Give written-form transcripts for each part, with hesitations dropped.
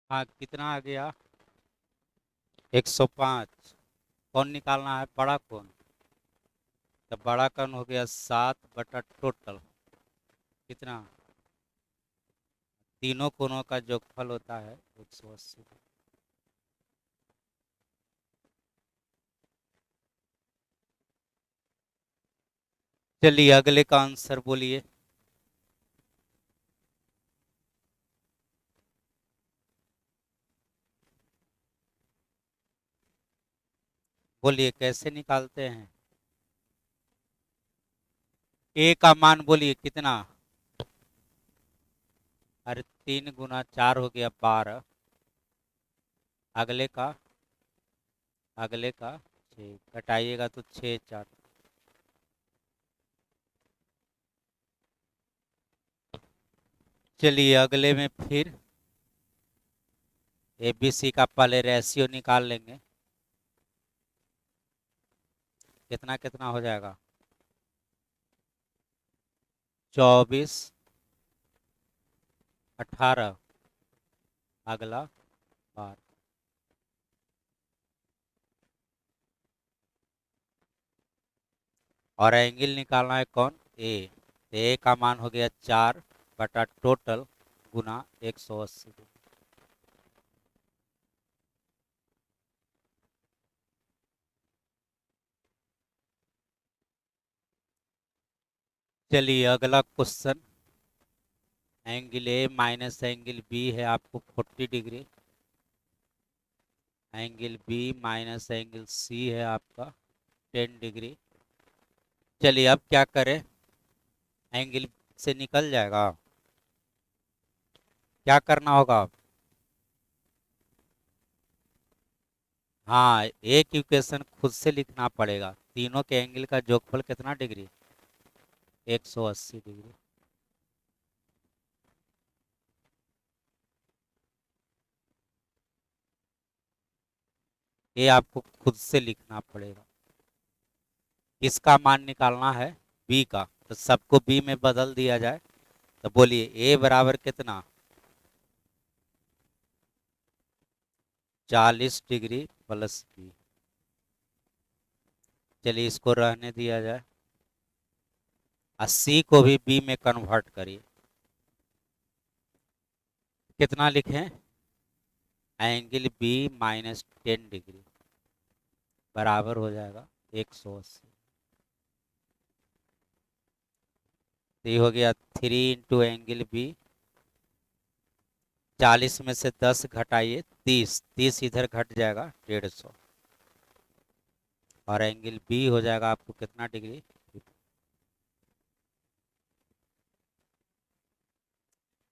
हाँ, कितना आ गया? 105। कौन निकालना है, बड़ा कौन? तो बड़ा कौन हो गया 7 बटा टोटल कितना? तीनों कोनों का जोगफल होता है 180। चलिए अगले का आंसर बोलिए। बोलिए कैसे निकालते हैं? ए का मान बोलिए कितना? अरे 3 गुना 4 हो गया 12। अगले का? अगले का 6 घटाइएगा तो 6 4। चलिए अगले में फिर ABC का पहले रेशियो निकाल लेंगे। कितना कितना हो जाएगा? 24 18। अगला 12। और एंगल निकालना है कौन? ए। तो ए का मान हो गया 4 बटा टोटल गुना 180। चलिए अगला question. Angle A minus angle B है आपको 40 degree. Angle B minus angle C है आपका 10 डिग्री। चलिए अब क्या करें? एंगल से निकल जाएगा। क्या करना होगा? हाँ, एक इक्वेशन खुद से लिखना पड़ेगा। तीनों के एंगल का जोगफल कितना डिग्री? 180 डिग्री। ये आपको खुद से लिखना पड़ेगा। इसका मान निकालना है बी का, तो सबको बी में बदल दिया जाए। तो बोलिए ए बराबर कितना? 40 डिग्री प्लस बी। चलिए इसको रहने दिया जाए। और सी को भी बी में कन्वर्ट करिए। कितना लिखें? एंगल बी माइनस 10 डिग्री बराबर हो जाएगा 180। तो ये हो गया 3 इंटू एंगल बी। 40 में से 10 घटाइए 30, 30 इधर घट जाएगा 150। और एंगल बी हो जाएगा आपको कितना डिग्री?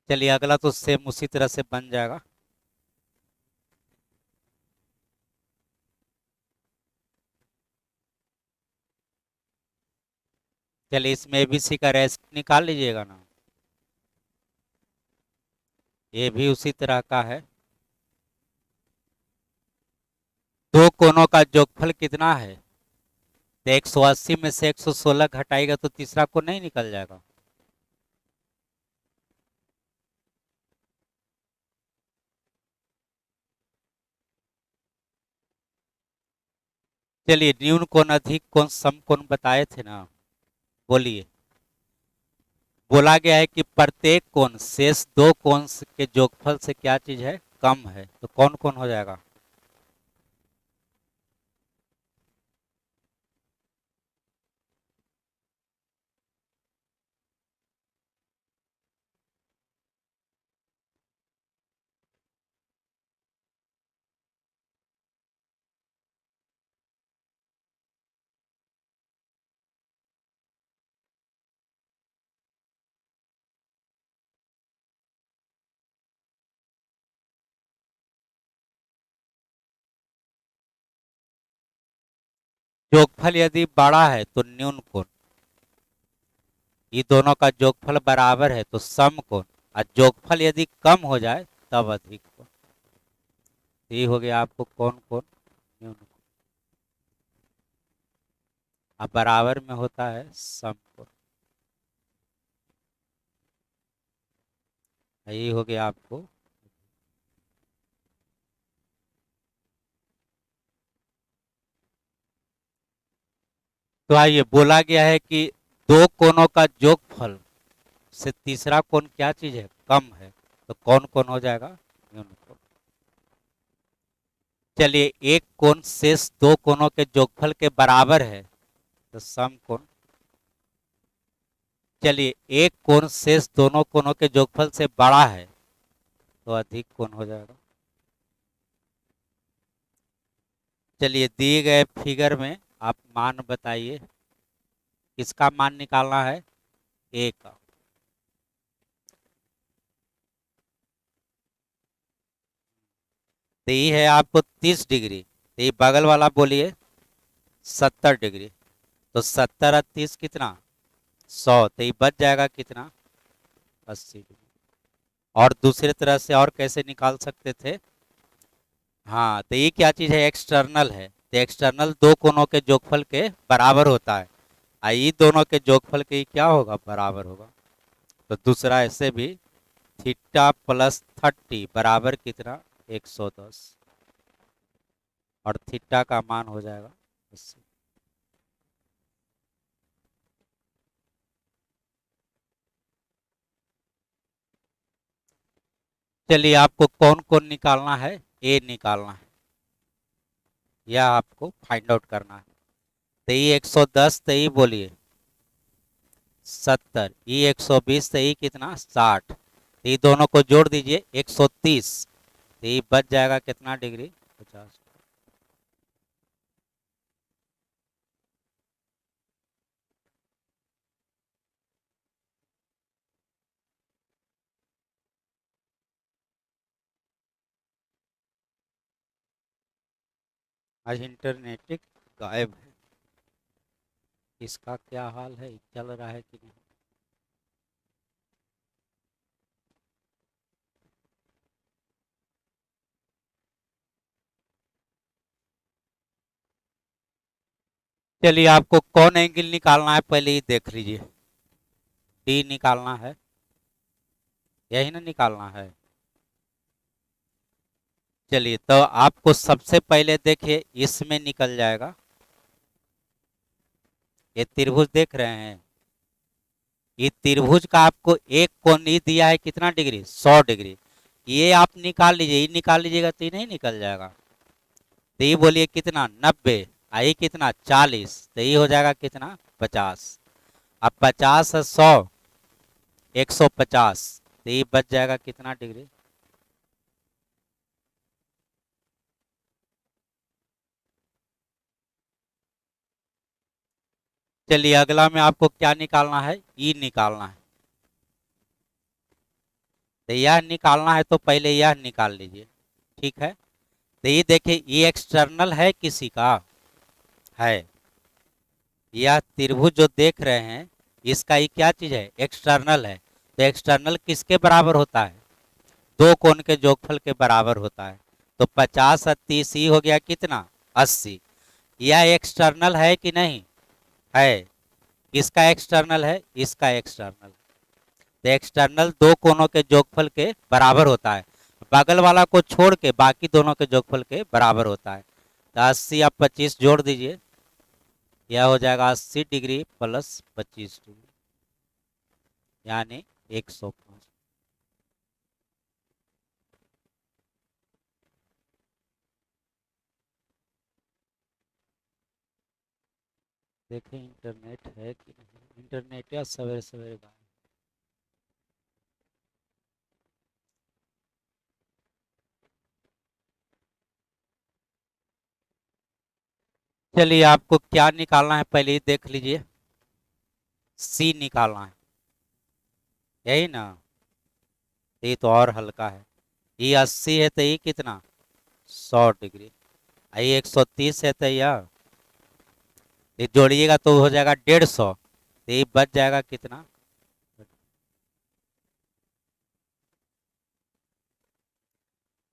चलिए अगला तो सेम उसी तरह से बन जाएगा। चलिए इसमें ABC का रेस्ट निकाल लीजिएगा ना। ये भी उसी तरह का है। दो कोनों का जोगफल कितना है? तो 180 में से 116 घटाएगा तो तीसरा कोण नहीं निकल जाएगा? चलिए न्यून कोण अधिक कोण सम कोण बताए थे ना। बोलिए। बोला गया है कि प्रत्येक कोण शेष दो कोण के जोगफल से क्या चीज है, कम है। तो कौन कौन हो जाएगा? जोगफल यदि बड़ा है तो न्यून कोण। ये दोनों का जोगफल बराबर है तो सम कोण। और जोगफल यदि कम हो जाए तब अधिक कोण। तो ये हो गया आपको कौन कौन? न्यून कोण। अब बराबर में होता है सम कोण। ये हो गया आपको। तो आइए, बोला गया है कि दो कोनों का जोगफल से तीसरा कोण क्या चीज है, कम है, तो कौन कोण हो जाएगा, न्यून कोण। चलिए, एक कोण शेष दो कोनों के जोगफल के बराबर है, तो सम कोण। चलिए, एक कोण शेष दोनों कोनों के जोगफल से बड़ा है, तो अधिक कोण हो जाएगा। चलिए, दिए गए फिगर में आप मान बताइए, किसका मान निकालना है, ए का। तो ये है आपको 30 डिग्री, तो ये बगल वाला बोलिए 70 डिग्री। तो 70 और 30 कितना, 100, तो ये बच जाएगा कितना, 80 डिग्री। और दूसरी तरह से और कैसे निकाल सकते थे, हाँ, तो ये क्या चीज है, एक्सटर्नल है, तो एक्सटर्नल दो कोनों के जोगफल के बराबर होता है, ये दोनों के जोगफल के क्या होगा, बराबर होगा। तो दूसरा ऐसे भी, थीटा प्लस 30 बराबर कितना, 110, और थीटा का मान हो जाएगा 80। चलिए, आपको कौन कौन निकालना है, ए निकालना है, यह आपको फाइंड आउट करना है। तो ये 110, तो ये बोलिए 70, ये 120, तो ये कितना, 60, तो ये दोनों को जोड़ दीजिए 130, तो ये बच जाएगा कितना डिग्री, 50। आज इंटरनेट गायब है, इसका क्या हाल है, चल रहा है कि नहीं। चलिए, आपको कौन एंगल निकालना है, पहले ही देख लीजिए, डी निकालना है, यही ना निकालना है। चलिए, तो आपको सबसे पहले देखिए इसमें निकल जाएगा, ये त्रिभुज देख रहे हैं, ये त्रिभुज का आपको एक कोण ही दिया है कितना डिग्री, 100 डिग्री, ये आप निकाल लीजिए, ये निकाल लीजिएगा तो ये नहीं निकल जाएगा। तो ये बोलिए कितना, 90, आई कितना, 40, तो ये हो जाएगा कितना, 50। अब 50 और 100, 150, तो ये बच जाएगा कितना डिग्री। चलिए, अगला में आपको क्या निकालना है, ई निकालना है। तो यह निकालना है, तो पहले यह निकाल लीजिए, ठीक है। तो ये देखिए, ये एक्सटर्नल है किसी का, है, यह त्रिभुज जो देख रहे हैं, इसका ये क्या चीज है, एक्सटर्नल है। तो एक्सटर्नल किसके बराबर होता है, दो कोण के जोगफल के बराबर होता है। तो 50 और 30 ही हो गया कितना, 80। यह एक्सटर्नल है कि नहीं, है, किसका एक्सटर्नल है, इसका एक्सटर्नल। तो एक्सटर्नल दो कोनों के जोगफल के बराबर होता है, बगल वाला को छोड़ के बाकी दोनों के जोगफल के बराबर होता है। तो 80 आप 25 जोड़ दीजिए, यह हो जाएगा 80 डिग्री प्लस 25 डिग्री, यानी 105। देखें इंटरनेट है कि नहीं, इंटरनेट या सवेरे सवेरे गायब। चलिए, आपको क्या निकालना है, पहले ही देख लीजिए, सी निकालना है, यही ना। ये तो और हल्का है, ये 80 है, तो ये कितना, 100 डिग्री, ये 130 है, तो यह, ये जोड़िएगा तो हो जाएगा 150, तो ये बच जाएगा कितना।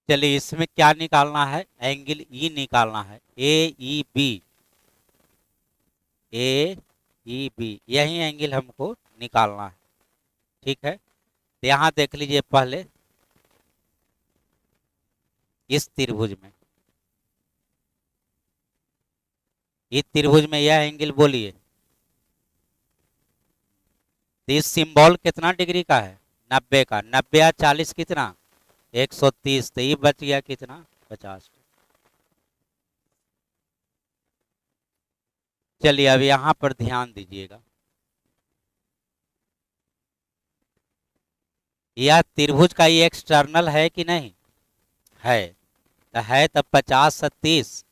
चलिए, इसमें क्या निकालना है, एंगल ई निकालना है, ए ई बी, ए ई बी, यही एंगल हमको निकालना है, ठीक है। तो यहाँ देख लीजिए पहले, इस त्रिभुज में, इस त्रिभुज में यह एंगल बोलिए तो इस सिंबल कितना डिग्री का है? 90 का। 90 या 40 कितना? 130। तो ये बच गया कितना? 50। चलिए अब यहां पर ध्यान दीजिएगा, यह त्रिभुज का ये एक्सटर्नल है कि नहीं? है। तो है तब 50 से 30,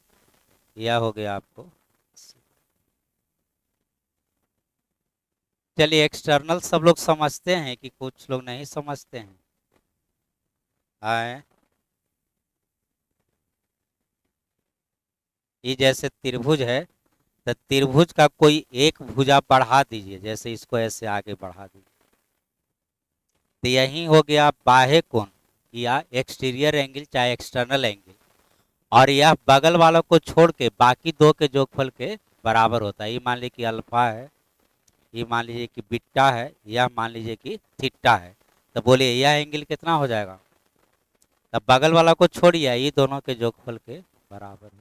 यह हो गया आपको। चलिए एक्सटर्नल सब लोग समझते हैं कि कुछ लोग नहीं समझते हैं? है। ये जैसे त्रिभुज है, तो त्रिभुज का कोई एक भुजा बढ़ा दीजिए, जैसे इसको ऐसे आगे बढ़ा दीजिए, तो यही हो गया बाह्य कोण या एक्सटीरियर एंगल चाहे एक्सटर्नल एंगल। और यह बगल वालों को छोड़ के बाकी दो के जोगफल के बराबर होता है। ये मान लीजिए कि अल्फा है, ये मान लीजिए कि बीटा है, यह मान लीजिए कि थीटा है। तो बोलिए यह एंगल कितना हो जाएगा? तब बगल वाला को छोड़िए, ये दोनों के जोगफल के बराबर है।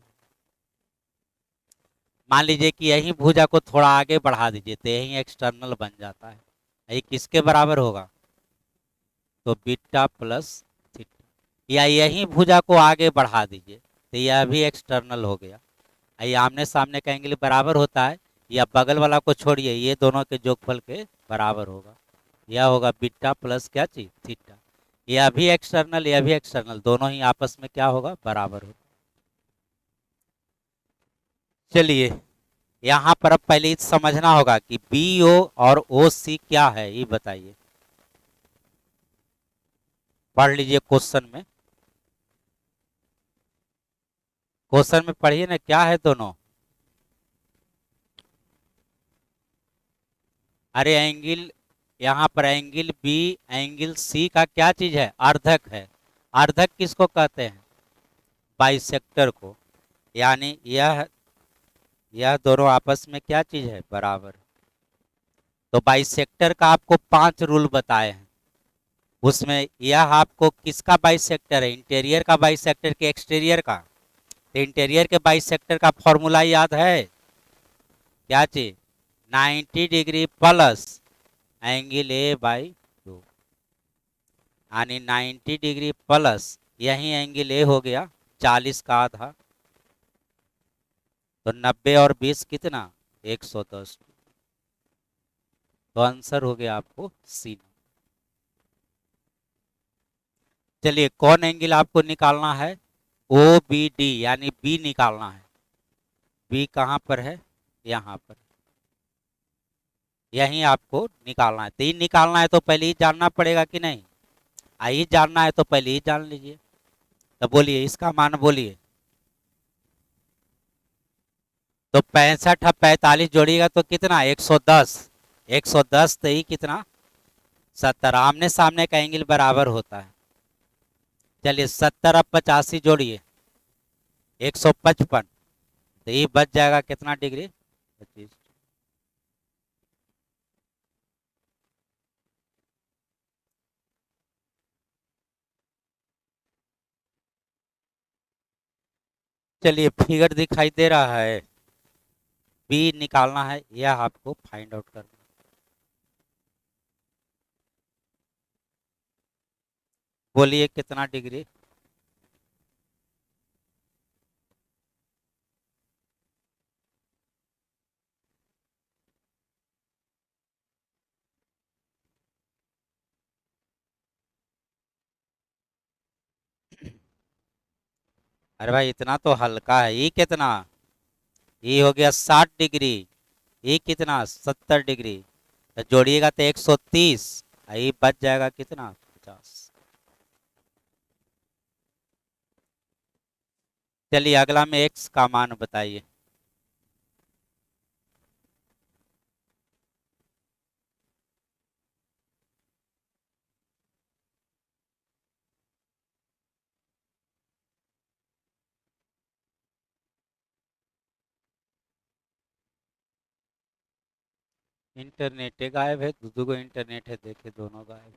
मान लीजिए कि यही भुजा को थोड़ा आगे बढ़ा दीजिए, तो यही एक्सटर्नल बन जाता है। ये किसके बराबर होगा? तो बीटा प्लस थीटा। या यही भुजा को आगे बढ़ा दीजिए, तो यह भी एक्सटर्नल हो गया। ये आमने सामने का एंगल बराबर होता है, या बगल वाला को छोड़िए, ये दोनों के जोगफल के बराबर होगा। यह होगा बीटा प्लस क्या चीज? थीटा। यह भी एक्सटर्नल, यह भी एक्सटर्नल, दोनों ही आपस में क्या होगा? बराबर होगा। चलिए यहाँ पर अब पहले समझना होगा कि बी ओ और ओ सी क्या है, ये बताइए। पढ़ लीजिए क्वेश्चन में, क्वेश्चन में पढ़िए ना, क्या है दोनों? अरे एंगल, यहाँ पर एंगल बी एंगल सी का क्या चीज है? अर्धक है। अर्धक किसको कहते हैं? बाइसेक्टर को। यानी यह दोनों आपस में क्या चीज है? बराबर। तो बाइसेक्टर का आपको 5 रूल बताए हैं, उसमें यह आपको किसका बाइसेक्टर है? इंटीरियर का बाइसेक्टर के एक्सटीरियर का? तो इंटीरियर के बाइसेक्टर का फॉर्मूला याद है? क्या चीज? 90 degree plus angle A by 2, यानी 90 डिग्री प्लस यही एंगल ए हो गया 40 का आधा। तो 90 और 20 कितना? 110। तो आंसर हो गया आपको सी। चलिए कौन एंगल आपको निकालना है? ओ बी डी, यानी बी निकालना है। बी कहाँ पर है? यहाँ पर। यही आपको निकालना है। तो ये निकालना है तो पहले ही जानना पड़ेगा कि नहीं? आई जानना है तो पहले ही जान लीजिए। तो बोलिए इसका मान बोलिए। तो 65 और 45 जोड़िएगा तो कितना? 110। 110 तो ही कितना? 70। आमने सामने का एंगल बराबर होता है। चलिए 70 अब 85 जोड़िए, 155। तो ये बच जाएगा कितना डिग्री? 25। चलिए फिगर दिखाई दे रहा है, बी निकालना है, यह आपको फाइंड आउट करना है। बोलिए कितना डिग्री? अरे भाई इतना तो हल्का है, ये कितना? ये हो गया 60 डिग्री। ये कितना? 70 डिग्री। तो जोड़िएगा तो 130। ये बच जाएगा कितना? 50। चलिए अगला में एक्स का मान बताइए। इंटरनेट गायब है, दो गो इंटरनेट है, देखे दोनों गायब।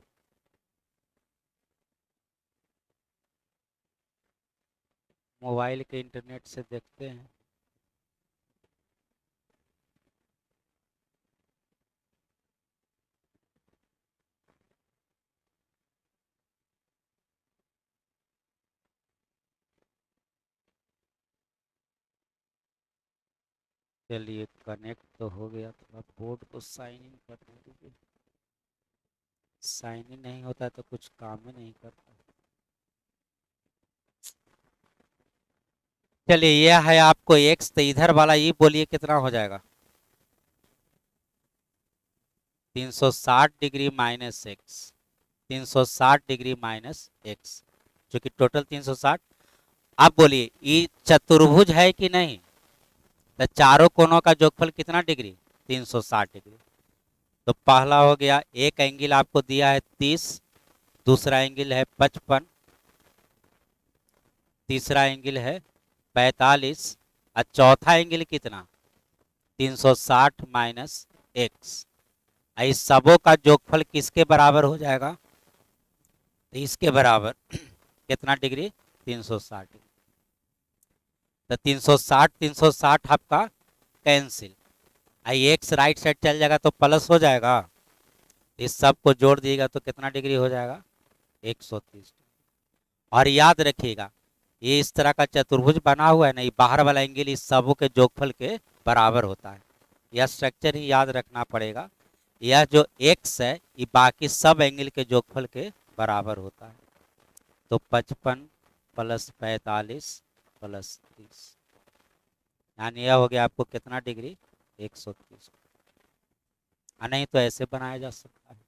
मोबाइल के इंटरनेट से देखते हैं। चलिए कनेक्ट तो हो गया, थोड़ा बोर्ड को साइन इन करने दीजिए। साइन इन नहीं होता तो कुछ काम ही नहीं करता। चलिए यह है आपको एक्स, तो इधर वाला ये बोलिए कितना हो जाएगा? 360 degree minus x, 360 degree minus x, जो कि टोटल 360। आप बोलिए ये चतुर्भुज है कि नहीं? तो चारों कोनों का जोगफल कितना डिग्री? 360 डिग्री। तो पहला हो गया, एक एंगल आपको दिया है 30, दूसरा एंगल है 55, तीसरा एंगल है 45, और चौथा एंगल कितना? 360 माइनस एक्स। इस सबों का जोगफल किसके बराबर हो जाएगा? तो इसके बराबर कितना डिग्री? 360 डिग्री। तो 360 360 आपका कैंसिल, आई एक्स राइट साइड चल जाएगा तो प्लस हो जाएगा। इस सब को जोड़ दिएगा तो कितना डिग्री हो जाएगा? 130। और याद रखिएगा, ये इस तरह का चतुर्भुज बना हुआ है ना, ये बाहर वाला एंगल इस सबों के जोगफल के बराबर होता है। यह स्ट्रक्चर ही याद रखना पड़ेगा। यह जो x है ये बाकी सब एंगल के जोगफल के बराबर होता है। तो 55 प्लस 45 प्लस 30, यानी यह हो गया आपको कितना डिग्री? 130। नहीं तो ऐसे बनाया जा सकता है।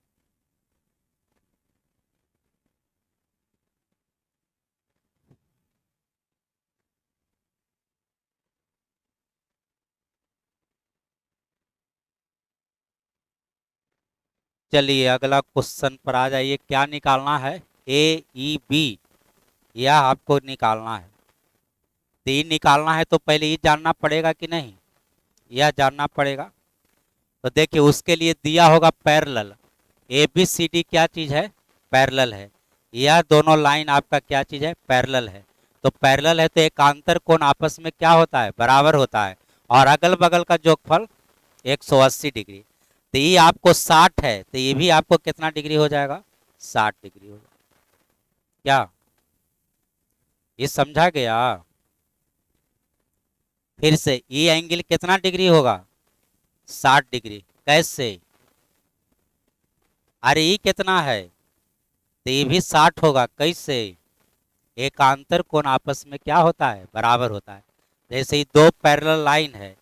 चलिए अगला क्वेश्चन पर आ जाइए। क्या निकालना है? ए ई बी, यह आपको निकालना है। तो ये निकालना है तो पहले ये जानना पड़ेगा कि नहीं? यह जानना पड़ेगा। तो देखिए उसके लिए दिया होगा parallel. A B C D क्या चीज है? पैरेलल है। यह दोनों लाइन आपका क्या चीज है? पैरेलल है। तो पैरेलल है तो एकांतर कोण आपस में क्या होता है? बराबर होता है। और अगल बगल का जोगफल 180 डिग्री। तो ये आपको 60 है, तो ये भी आपको कितना डिग्री हो जाएगा? 60 डिग्री हो जाएगा। क्या ये समझा गया? फिर से ये एंगल कितना डिग्री होगा? 60 डिग्री। कैसे? अरे ये कितना है? तो ये भी 60 होगा। कैसे? एकांतर कोण आपस में क्या होता है? बराबर होता है। जैसे ही दो पैरेलल लाइन है,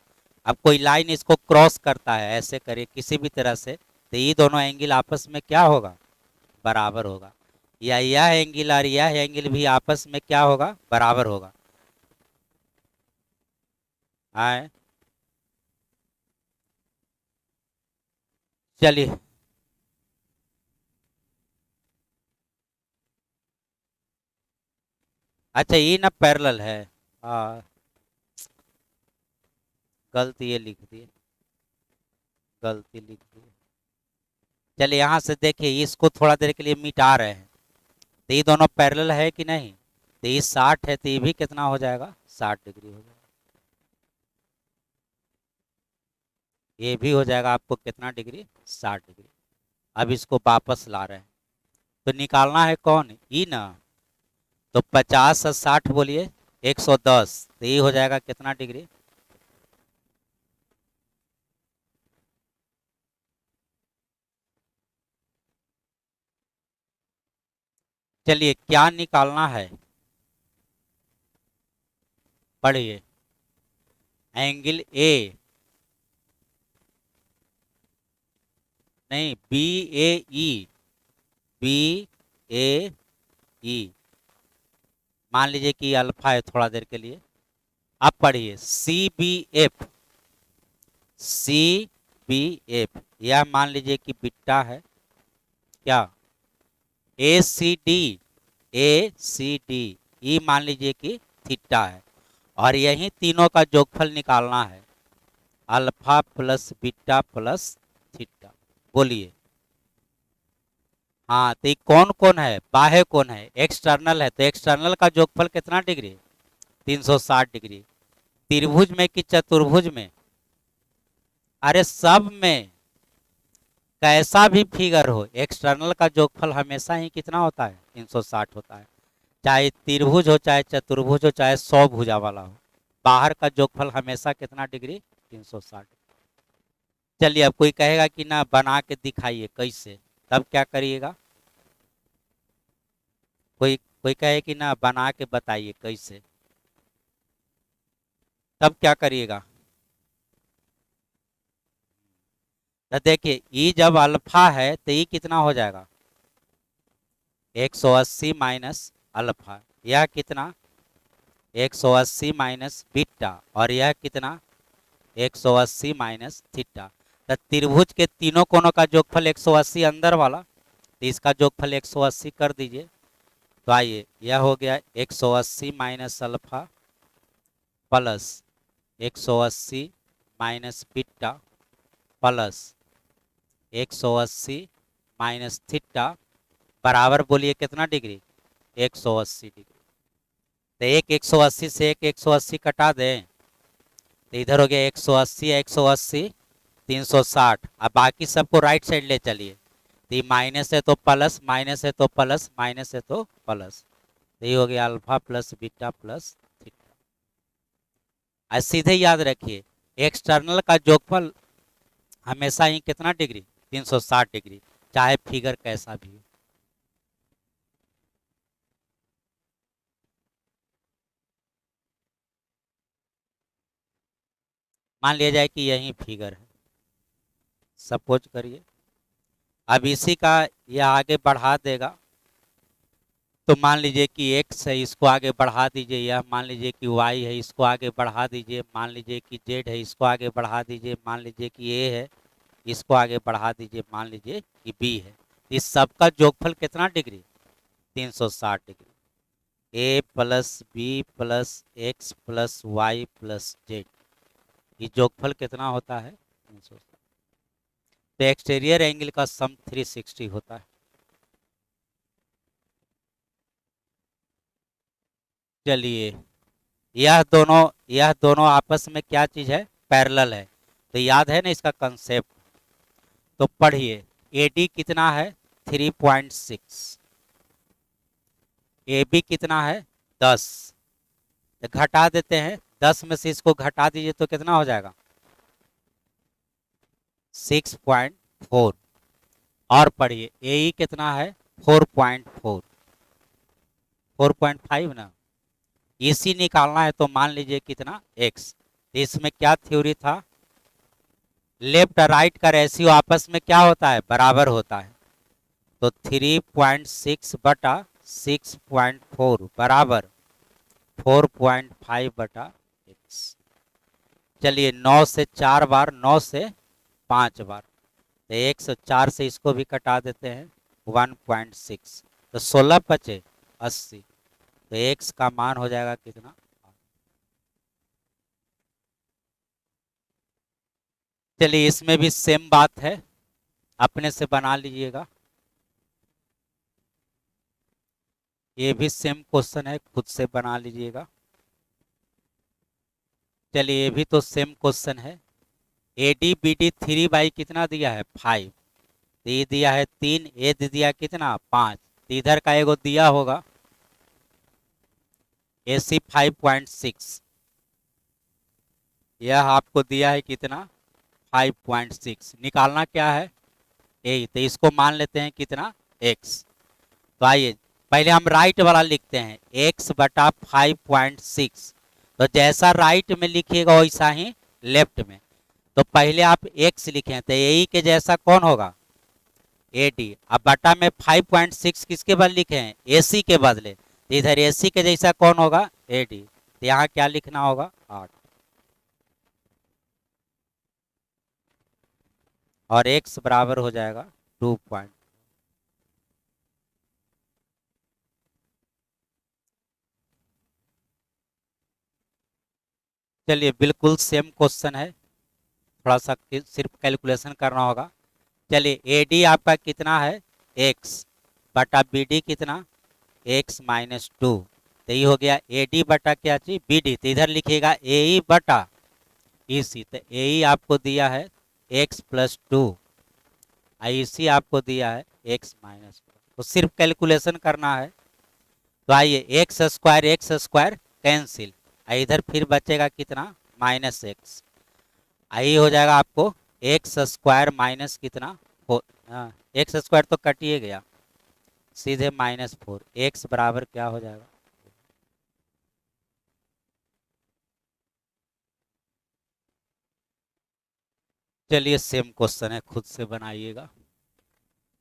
अब कोई लाइन इसको क्रॉस करता है, ऐसे करिए किसी भी तरह से, तो ये दोनों एंगल आपस में क्या होगा? बराबर होगा। या यह एंगल और यह एंगल भी आपस में क्या होगा? बराबर होगा। आए चलिए, अच्छा ये ना पैरेलल है। हाँ, गलती ये लिख दिए, गलती लिख दी। चलिए यहाँ से देखिए, इसको थोड़ा देर के लिए मिटा रहे हैं। तो ये दोनों पैरेलल है कि नहीं? तो ये 60 है, तो ये भी कितना हो जाएगा? 60 डिग्री हो जाएगा। ये भी हो जाएगा आपको कितना डिग्री? 60 डिग्री। अब इसको वापस ला रहे हैं। तो निकालना है कौन? ई ना। तो 50 और 60 बोलिए 110, तो ये हो जाएगा कितना डिग्री? चलिए क्या निकालना है? पढ़िए। एंगल ए, नहीं बी ए ई, बी ए ई, मान लीजिए कि अल्फा है थोड़ा देर के लिए। अब पढ़िए C B F, C B F, यह मान लीजिए कि बीटा है। क्या? ए सी डी, ए सी डी, ई मान लीजिए कि थीटा है। और यही तीनों का जोगफल निकालना है, alpha plus beta plus theta. बोलिए। हाँ, तो ये कौन कौन है? बाह्य कौन है? एक्सटर्नल है, तो एक्सटर्नल का जोगफल कितना डिग्री? 360 डिग्री। त्रिभुज में कि चतुर्भुज में? अरे सब में, कैसा भी फिगर हो, एक्सटर्नल का जोगफल हमेशा ही कितना होता है? 360 होता है। चाहे त्रिभुज हो, चाहे चतुर्भुज हो, चाहे 100 भुजा वाला हो, बाहर का जोगफल हमेशा कितना डिग्री? 360। चलिए अब कोई कहेगा कि ना बना के दिखाइए कैसे, तब क्या करिएगा? कोई कोई कहे कि ना बना के बताइए कैसे, तब क्या करिएगा? तो देखिए ई जब अल्फा है तो ई कितना हो जाएगा? 180 माइनस अल्फा, यह कितना? 180 माइनस बीटा, और यह कितना? 180 माइनस थीटा। तो त्रिभुज के तीनों कोनों का जोगफल 180 अंदर वाला, तो इसका जोगफल 180 कर दीजिए। तो आइए यह हो गया 180 minus alpha plus 180 minus beta plus 180 minus theta बराबर बोलिए कितना डिग्री? 180 डिग्री। तो एक 180 से एक 180 कटा दें, तो इधर हो गया 180 180 360। अब बाकी सबको राइट साइड ले चलिए, तो माइनस है तो प्लस, माइनस है तो प्लस, माइनस है तो प्लस, तो ये हो गया alpha plus beta plus theta. आज सीधे याद रखिए एक्सटर्नल का जोगफल हमेशा ही कितना डिग्री? 360 डिग्री, चाहे फिगर कैसा भी हो। मान लिया जाए कि यही फिगर है, सपोज करिए। अब इसी का यह आगे बढ़ा देगा, तो मान लीजिए कि x है, इसको आगे बढ़ा दीजिए। यह मान लीजिए कि y है, इसको आगे बढ़ा दीजिए। मान लीजिए कि z है, इसको आगे बढ़ा दीजिए। मान लीजिए कि a है, इसको आगे बढ़ा दीजिए। मान लीजिए कि b है। इस सब का जोगफल कितना degree? 360 degree. a plus B plus X plus Y plus Z, ये जोगफल कितना होता है? 360। तो एक्सटीरियर एंगल का सम 360 होता है। चलिए यह दोनों आपस में क्या चीज है? पैरेलल है। तो याद है ना इसका कंसेप्ट, तो पढ़िए। AD कितना है? 3.6। AB कितना है? 10। तो घटा देते हैं, 10 में से इसको घटा दीजिए तो कितना हो जाएगा? 6.4। और पढ़िए AE कितना है? 4.4। 4.5 ना, इसी निकालना है। तो मान लीजिए कितना? x। इसमें क्या थ्योरी था? लेफ्ट राइट का रेशियो आपस में क्या होता है? बराबर होता है। तो 3.6 बटा 6.4 बराबर 4.5 बटा x। चलिए 9 से 4 बार, 9 से 5 बार, तो 104 से इसको भी कटा देते हैं, 1.6। तो 16 बचे 80। तो x का मान हो जाएगा कितना? चलिए इसमें भी सेम बात है, अपने से बना लीजिएगा। ये भी सेम क्वेश्चन है, खुद से बना लीजिएगा। चलिए ये भी तो सेम क्वेश्चन है। AD BD 3 बाई कितना दिया है? 5। ये दिया है 3, ये दिया कितना? 5। इधर का एगो दिया होगा AC 5.6, यह आपको दिया है कितना? 5.6। निकालना क्या है? यही, तो इसको मान लेते हैं कितना? x। तो आइए पहले हम राइट वाला लिखते हैं, x बटा 5.6। तो जैसा राइट में लिखिएगा वैसा ही लेफ्ट में। तो पहले आप x लिखें, तो यही के जैसा कौन होगा? AD। अब बटा में 5.6 किसके बदले लिखे हैं? AC के बदले, तो इधर AC के जैसा कौन होगा? AD। तो यहाँ क्या लिखना होगा? 8। और x बराबर हो जाएगा 2 पॉइंट। चलिए बिल्कुल सेम क्वेश्चन है, थोड़ा सा सिर्फ कैलकुलेशन करना होगा। चलिए AD आपका कितना है? x बटा BD कितना? x minus 2। तो ये हो गया AD बटा क्या चीज? BD। तो इधर लिखिएगा AE बटा EC। तो AE आपको दिया है x प्लस 2, IC आपको दिया है x माइनस 2। तो सिर्फ कैलकुलेशन करना है। तो आइए एक्स स्क्वायर कैंसिल, इधर फिर बचेगा कितना? -x। आई हो जाएगा आपको एक्स स्क्वायर माइनस कितना, हाँ एक्स स्क्वायर तो कटिए गया, सीधे -4, एक्स बराबर क्या हो जाएगा। चलिए सेम क्वेश्चन है, खुद से बनाइएगा,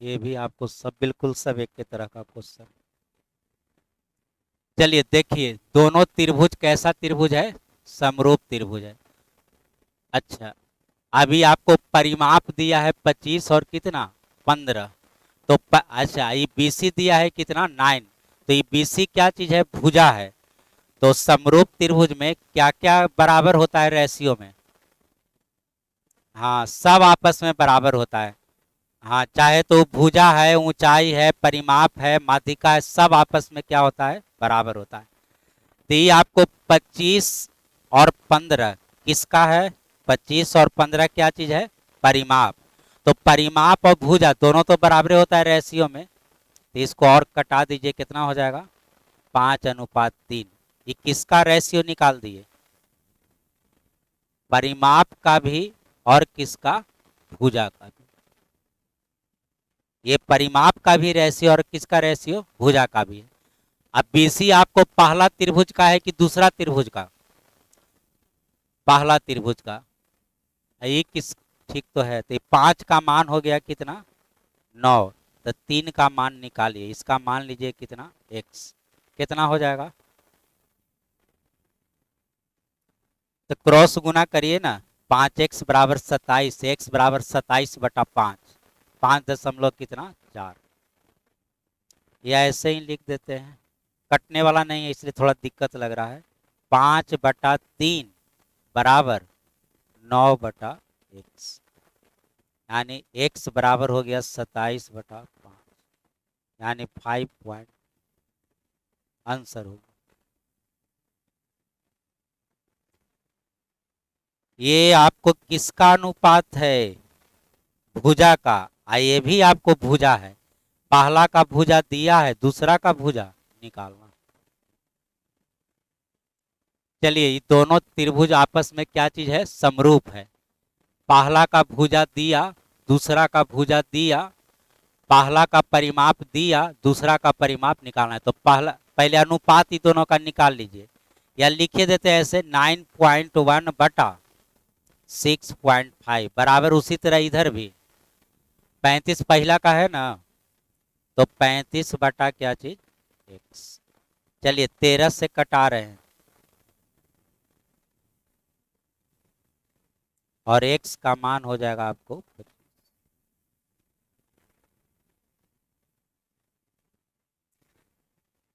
ये भी आपको सब बिल्कुल सब एक के तरह का क्वेश्चन। चलिए देखिए, दोनों त्रिभुज कैसा त्रिभुज है, समरूप त्रिभुज है। अच्छा, अभी आपको परिमाप दिया है 25 और कितना 15, तो अच्छा ये बीसी दिया है कितना 9, तो ये बीसी क्या चीज है, भुजा है। तो समरूप त्रिभुज में क्या क्या बराबर होता है रेशियो में, हाँ सब आपस में बराबर होता है। हाँ चाहे तो भुजा है, ऊंचाई है, परिमाप है, माध्यिका है, सब आपस में क्या होता है, बराबर होता है। तो ये आपको 25 और 15 किसका है, 25 और 15 क्या चीज है, परिमाप। तो परिमाप और भुजा दोनों तो बराबर होता है रेशियो में, तो इसको और कटा दीजिए, कितना हो जाएगा 5:3। ये किसका रेशियो निकाल दिए, परिमाप का भी और किसका, भुजा का भी। ये परिमाप का भी रेशियो और किसका रेशियो, भुजा का भी है। अब बीसी आपको पहला त्रिभुज का है कि दूसरा त्रिभुज का, पहला त्रिभुज का, ये किस, ठीक तो है, तो 5 का मान हो गया कितना 9, तो 3 का मान निकालिए, इसका मान लीजिए कितना x, कितना हो जाएगा, तो क्रॉस गुना करिए ना, 5x बराबर 27, x बराबर 27/5, 5 दशमलव कितना 4, या ऐसे ही लिख देते हैं, कटने वाला नहीं है इसलिए थोड़ा दिक्कत लग रहा है। 5/3 बराबर 9/x, यानी x बराबर हो गया 27/5, यानी 5 पॉइंट आंसर होगा। ये आपको किसका अनुपात है, भुजा का, ये भी आपको भुजा है, पहला का भुजा दिया है, दूसरा का भुजा निकालना। चलिए ये दोनों त्रिभुज आपस में क्या चीज है, समरूप है। पहला का भुजा दिया, दूसरा का भुजा दिया, पहला का परिमाप दिया, दूसरा का परिमाप निकालना है, तो पहला पहले अनुपात ही दोनों का निकाल लीजिए, या लिखे देते हैं ऐसे 9.1/6.5 बराबर, उसी तरह इधर भी 35 पहला का है ना, तो 35 बटा क्या चीज x। चलिए 13 से कटा रहे हैं, और x का मान हो जाएगा आपको,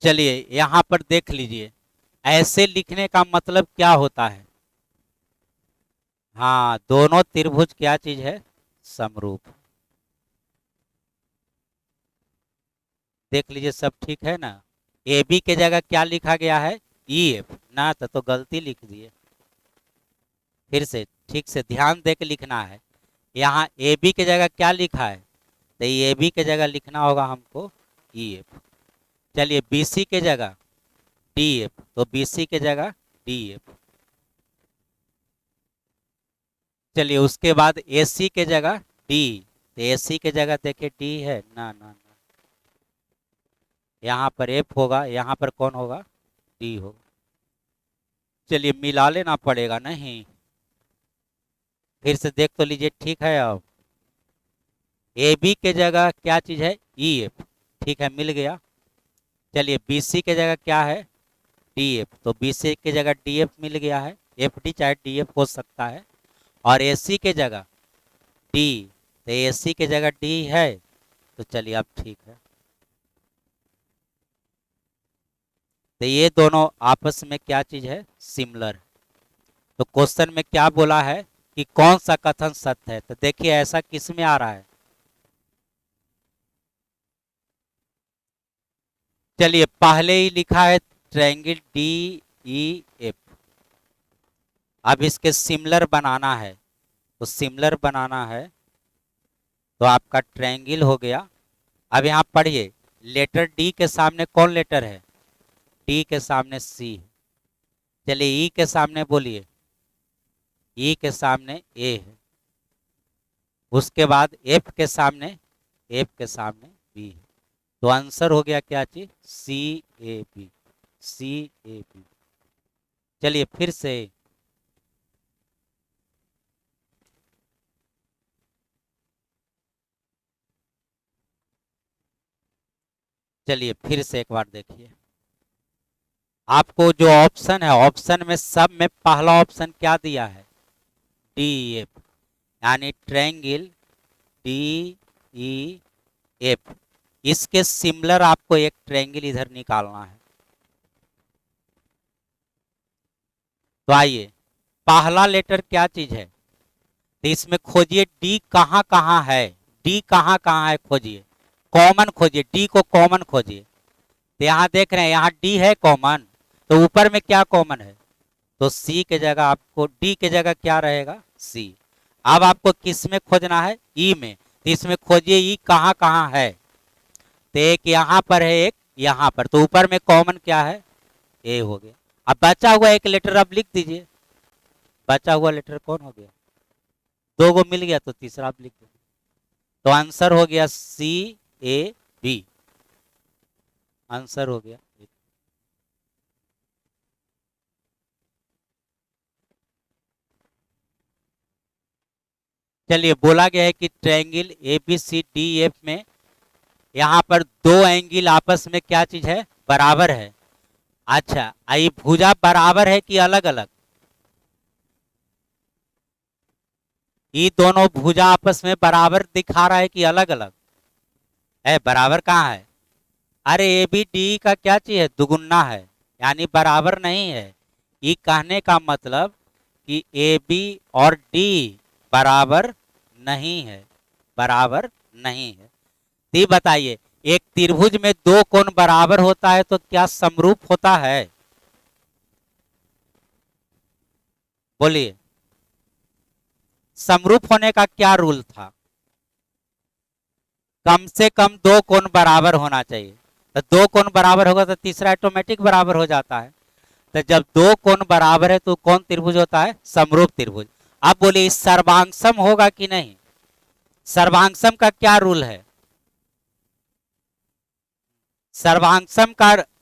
चलिए यहां पर देख लीजिए, ऐसे लिखने का मतलब क्या होता है, हाँ दोनों त्रिभुज क्या चीज है, समरूप। देख लीजिए सब ठीक है ना, ए बी के जगह क्या लिखा गया है, ई एफ ना, तो गलती लिख दिए, फिर से ठीक से ध्यान दे के लिखना है। यहाँ ए बी के जगह क्या लिखा है, तो ए बी के जगह लिखना होगा हमको ई एफ। चलिए बी सी के जगह डी एफ, तो बी सी के जगह डी एफ। चलिए उसके बाद ए सी के जगह डी, तो ए सी के जगह देखिए डी है ना, ना ना, यहाँ पर एफ होगा, यहाँ पर कौन होगा, डी होगा। चलिए मिला लेना पड़ेगा नहीं, फिर से देख तो लीजिए, ठीक है। अब ए बी के जगह क्या चीज है, ई एफ, ठीक है मिल गया। चलिए बी सी के जगह क्या है, डी एफ, तो बी सी के जगह डी एफ मिल गया है, एफ डी चाहे डी एफ हो सकता है। और ए सी के जगह डी, तो ए सी के जगह डी है, तो चलिए अब ठीक है। तो ये दोनों आपस में क्या चीज है, सिमिलर। तो क्वेश्चन में क्या बोला है कि कौन सा कथन सत्य है, तो देखिए ऐसा किस में आ रहा है। चलिए पहले ही लिखा है ट्रायंगल डी ई एफ, अब इसके सिमिलर बनाना है, तो सिमिलर बनाना है, तो आपका ट्रायंगल हो गया। अब यहाँ पढ़िए, लेटर डी के सामने कौन लेटर है, डी के सामने सी, चलिए ई के सामने बोलिए, ई के सामने ए है, उसके बाद एफ के सामने बी है। तो आंसर हो गया क्या चीज, सी ए बी, सी ए बी। चलिए फिर से एक बार देखिए, आपको जो ऑप्शन है, ऑप्शन में सब में पहला ऑप्शन क्या दिया है, डी एफ, यानी ट्रायंगल डी ई एफ। इसके सिमिलर आपको एक ट्रायंगल इधर निकालना है। तो आइए, पहला लेटर क्या चीज है, तो इसमें खोजिए डी कहाँ कहाँ है, डी कहाँ कहाँ है खोजिए, कॉमन खोजिए, डी को कॉमन खोजिए। तो यहाँ देख रहे हैं, यहाँ डी है कॉमन, तो ऊपर में क्या कॉमन है, तो सी के जगह आपको, डी के जगह क्या रहेगा, सी। अब आपको किस में खोजना है, ई में। तो इसमें खोजिए ई कहाँ कहाँ है, तो एक यहाँ पर है, एक यहाँ पर, तो ऊपर में कॉमन क्या है, ए हो गया। अब बचा हुआ एक लेटर अब लिख दीजिए, बचा हुआ लेटर कौन हो गया, दो गो मिल गया, तो तीसरा आप लिख दीजिए। तो आंसर हो गया सी ए बी, आंसर हो गया। चलिए, बोला गया है कि triangle A B C D F में यहाँ पर दो एंगल आपस में क्या चीज है, बराबर है। अच्छा, ये भुजा बराबर है कि अलग अलग, ये दोनों भुजा आपस में बराबर दिखा रहा है कि अलग अलग है, बराबर कहाँ है, अरे ए बी डी का क्या चीज है, दुगुना है, यानी बराबर नहीं है। ये कहने का मतलब कि ए बी और डी बराबर नहीं है, बराबर नहीं है। तो बताइए, एक त्रिभुज में दो कोण बराबर होता है तो क्या समरूप होता है, बोलिए, समरूप होने का क्या रूल था, कम से कम दो कोण बराबर होना चाहिए। तो दो कोण बराबर होगा तो तीसरा ऑटोमेटिक बराबर हो जाता है। तो जब दो कोण बराबर है तो कौन त्रिभुज होता है, समरूप त्रिभुज। अब बोलिए सर्वांगसम होगा कि नहीं, सर्वांगसम का क्या रूल है,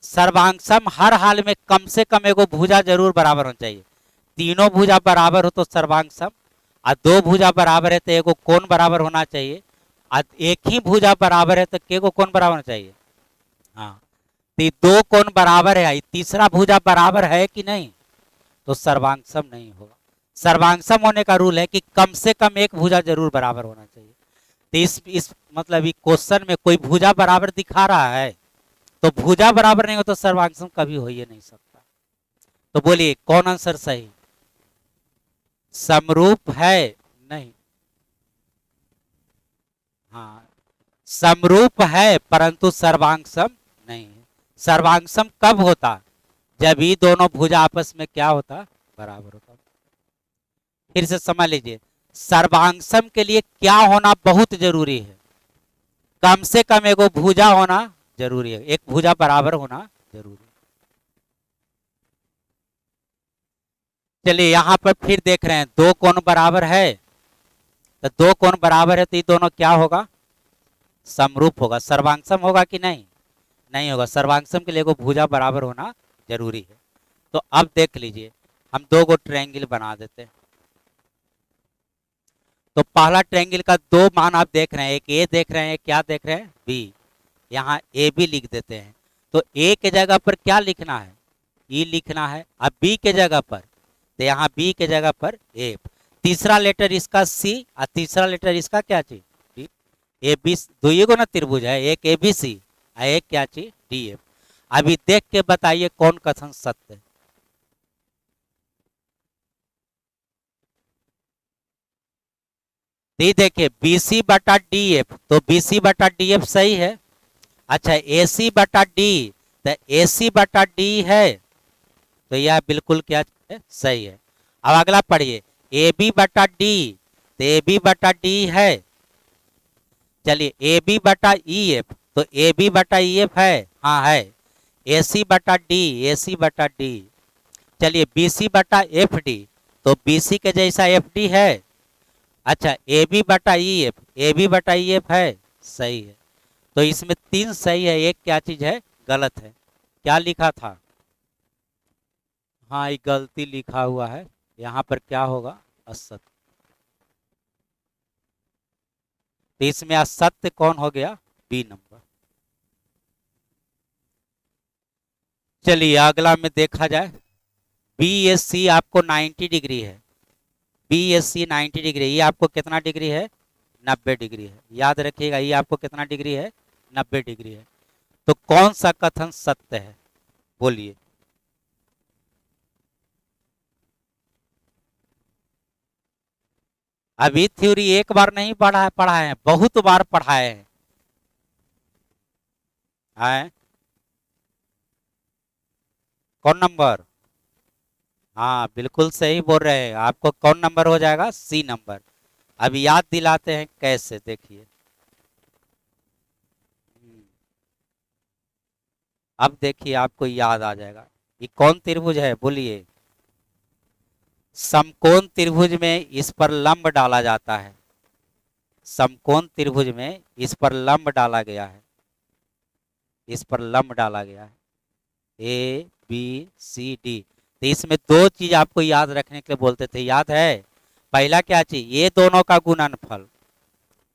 सर्वांगसम हर हाल में कम से कम एगो भुजा जरूर बराबर होना चाहिए। तीनों भुजा बराबर हो तो सर्वांगसम, और दो भुजा बराबर है तो एगो कोण बराबर होना चाहिए, और एक ही भुजा बराबर है तो केगो कोण बराबर होना चाहिए। हाँ, तो दो कोण बराबर है, तीसरा भुजा बराबर है कि नहीं, तो सर्वांगसम नहीं होगा। सर्वांगसम होने का रूल है कि कम से कम एक भुजा जरूर बराबर होना चाहिए। तो इस मतलब क्वेश्चन में कोई भुजा बराबर दिखा रहा है, तो भुजा बराबर नहीं हो तो सर्वांगसम कभी हो ही नहीं सकता। तो बोलिए कौन आंसर सही, समरूप है, नहीं, हाँ, समरूप है परंतु सर्वांगसम नहीं है। सर्वांगसम कब होता, जब ये दोनों भुजा आपस में क्या होता, बराबर होता। फिर से समझ लीजिए, सर्वांगसम के लिए क्या होना बहुत जरूरी है, कम से कम एगो भुजा होना जरूरी है, एक भुजा बराबर होना जरूरी है। चलिए यहाँ पर फिर देख रहे हैं, दो कोण बराबर है, तो दो कोण बराबर है तो ये दोनों क्या होगा, समरूप होगा। सर्वांगसम होगा कि नहीं, नहीं होगा। सर्वांगसम के लिए एगो भुजा बराबर होना जरूरी है। तो अब देख लीजिए, हम दो गो ट्रायंगल बना देते हैं। तो पहला ट्रायंगल का दो मान आप देख रहे हैं, एक ए देख रहे हैं, एक क्या देख रहे हैं, बी। यहाँ ए बी लिख देते हैं। तो ए के जगह पर क्या लिखना है, ई लिखना है। अब बी के जगह पर, तो यहाँ बी के जगह पर एफ, तीसरा लेटर इसका सी और तीसरा लेटर इसका क्या चीज, डी। ए बी दो को ना त्रिभुज है, एक ए बी सी और एक क्या चीज, डी एफ। अभी देख के बताइए कौन कथन सत्य है। डी देखिए, BC बटा डी एफ, तो BC बटा डी एफ सही है। अच्छा, AC बटा डी, तो AC बटा डी है, तो यह बिल्कुल क्या है, सही है। अब अगला पढ़िए, AB बटा डी, तो AB बटा डी है। चलिए AB बटा EF, तो AB बटा EF है, हाँ है। AC बटा डी, AC बटा डी। चलिए BC बटा FD, तो BC के जैसा FD है। अच्छा AB बटा EF, AB बटा EF है, सही है। तो इसमें 3 सही है, एक क्या चीज है गलत है। क्या लिखा था? हाँ ये गलती लिखा हुआ है, यहाँ पर क्या होगा असत्य। तो इसमें असत्य कौन हो गया? B number. चलिए अगला में देखा जाए। BSc आपको 90 डिग्री है, BSc 90 डिग्री, ये आपको कितना डिग्री है? 90 डिग्री है। याद रखिएगा ये आपको कितना डिग्री है? 90 डिग्री है। तो कौन सा कथन सत्य है? बोलिए। अभी थ्योरी एक बार नहीं पढ़ाए हैं, बहुत बार पढ़ाए हैं। आए? कौन नंबर? हाँ बिल्कुल सही बोल रहे हैं। आपको कौन नंबर हो जाएगा? C number. अभी याद दिलाते हैं कैसे, देखिए। अब देखिए आपको याद आ जाएगा। ये कौन त्रिभुज है? बोलिए। समकोण त्रिभुज में इस पर लंब डाला जाता है। समकोण त्रिभुज में इस पर लंब डाला गया है, इस पर लंब डाला गया है ABCD। तो इसमें दो चीज आपको याद रखने के लिए बोलते थे, याद है? पहला क्या चीज? ये दोनों का गुणनफल,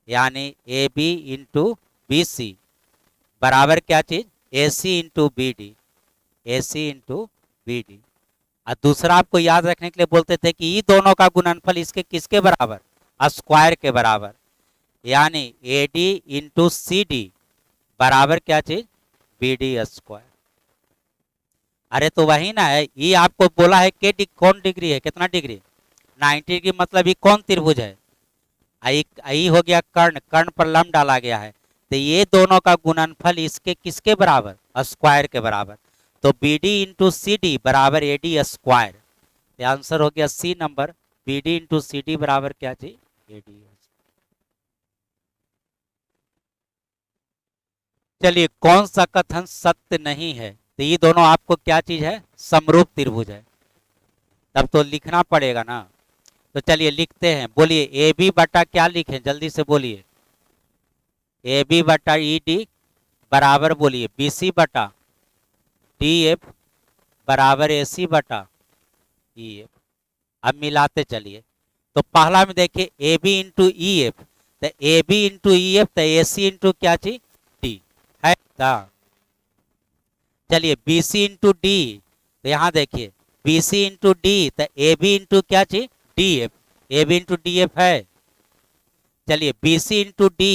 यानी AB इंटू BC बराबर क्या चीज? AC into BD, AC into BD। और दूसरा आपको याद रखने के लिए बोलते थे कि ये दोनों का गुणनफल इसके किसके बराबर? स्क्वायर के बराबर, यानी AD इंटू CD बराबर क्या चीज? BD square. अरे तो वही ना है, ये आपको बोला है कि कौन डिग्री है, कितना डिग्री? 90 डिग्री। मतलब ये कौन त्रिभुज है? आई आई हो गया कर्ण, कर्ण पर लंब डाला गया है। तो ये दोनों का गुणनफल इसके किसके बराबर? स्क्वायर के बराबर। तो BD इंटू CD बराबर AD स्क्वायर। तो आंसर हो गया C number. BD into CD बराबर क्या चीज? AD। चलिए कौन सा कथन सत्य नहीं है? तो ये दोनों आपको क्या चीज है? समरूप त्रिभुज है। तब तो लिखना पड़ेगा ना। तो चलिए लिखते हैं, बोलिए। AB बटा क्या लिखें, जल्दी से बोलिए। AB बटा ED बराबर, बोलिए, BC बटा DF बराबर AC बटा EF। अब मिलाते चलिए। तो पहला में देखिए AB इंटू EF, तो AB इंटू EF तो AC इंटू क्या चीज? D है था। चलिए BC इंटू D, तो यहाँ देखिए BC इंटू D तो AB इंटू क्या चीज? DF, AB इंटू DF है। चलिए BC into D,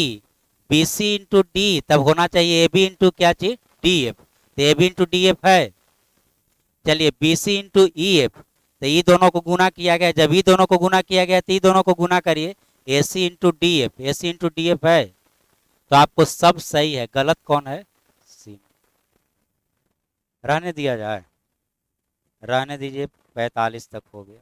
BC into D तब होना चाहिए AB इंटू क्या चीज? DF, तो AB इंटू DF है। चलिए BC इंटू EF, तो ये दोनों को गुना किया गया, जब ये दोनों को गुना किया गया तो ये दोनों को गुना करिए, AC into DF, AC into DF है। तो आपको सब सही है, गलत कौन है? C। रहने दिया जाए, रहने दीजिए, 45 तक हो गया।